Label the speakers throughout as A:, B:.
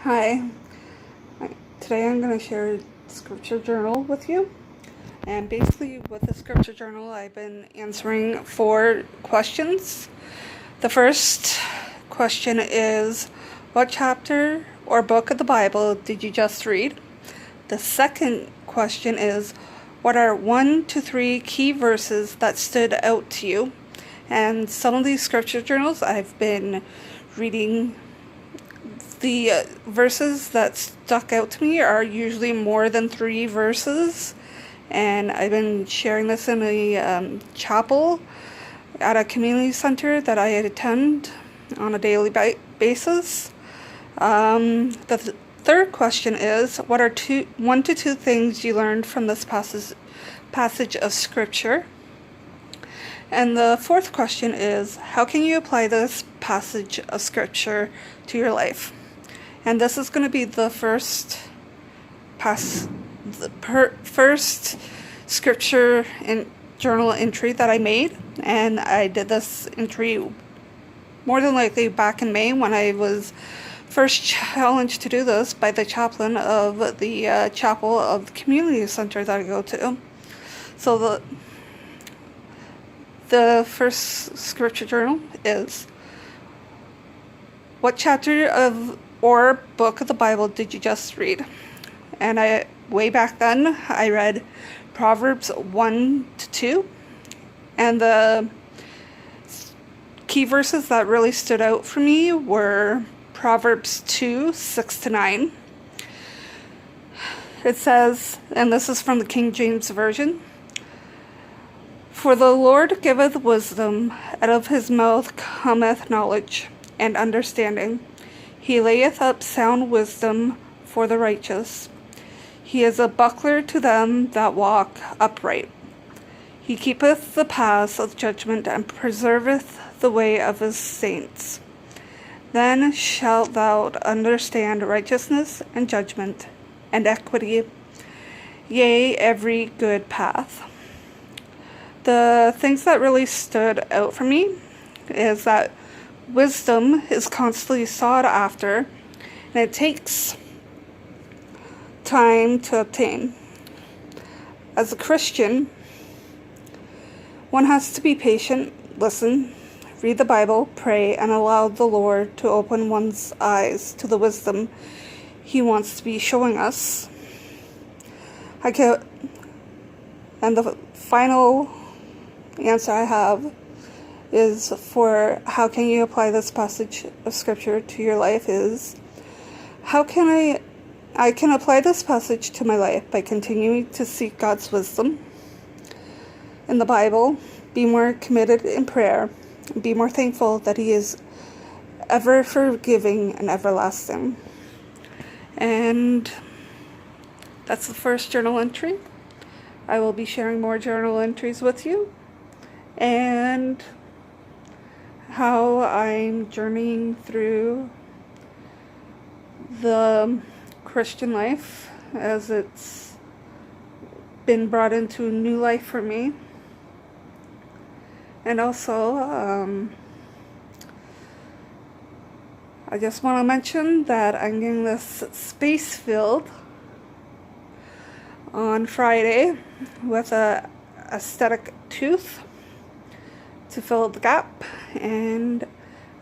A: Hi, today I'm going to share a scripture journal with you. And basically, with the scripture journal, I've been answering 4 questions. The first question is, what chapter or book of the Bible did you just read? The second question is, what are 1 to 3 key verses that stood out to you? And some of these scripture journals I've been reading. The verses that stuck out to me are usually more than 3 verses, and I've been sharing this in a chapel at a community center that I attend on a daily basis. The third question is, what are 1 to 2 things you learned from this passage of scripture? And the fourth question is, how can you apply this passage of scripture to your life? And this is going to be the first scripture and journal entry that I made. And I did this entry more than likely back in May when I was first challenged to do this by the chaplain of the chapel of the community center that I go to. So the first scripture journal is, what chapter or book of the Bible did you just read? And way back then, I read Proverbs 1 to 2. And the key verses that really stood out for me were Proverbs 2, 6 to 9. It says, and this is from the King James Version, "For the Lord giveth wisdom, out of his mouth cometh knowledge and understanding. He layeth up sound wisdom for the righteous. He is a buckler to them that walk upright. He keepeth the paths of judgment, and preserveth the way of his saints. Then shalt thou understand righteousness and judgment and equity, yea, every good path." The things that really stood out for me is that wisdom is constantly sought after, and it takes time to obtain. As a Christian, one has to be patient, listen, read the Bible, pray, and allow the Lord to open one's eyes to the wisdom He wants to be showing us. And the final answer I have is, for how can you apply this passage of scripture to your life, is, how can I can apply this passage to my life by continuing to seek God's wisdom in the Bible, be more committed in prayer, and be more thankful that He is ever forgiving and everlasting. And that's the first journal entry. I will be sharing more journal entries with you, and how I'm journeying through the Christian life as it's been brought into a new life for me. And also, I just want to mention that I'm getting this space filled on Friday with a aesthetic tooth to fill the gap, and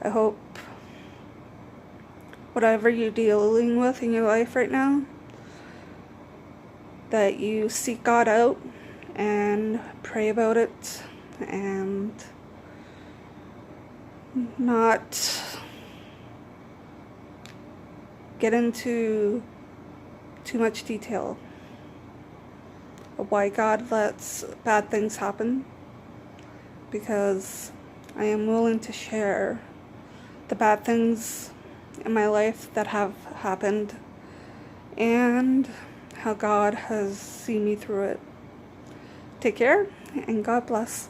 A: I hope whatever you're dealing with in your life right now, that you seek God out and pray about it, and not get into too much detail of why God lets bad things happen, because I am willing to share the bad things in my life that have happened and how God has seen me through it. Take care, and God bless.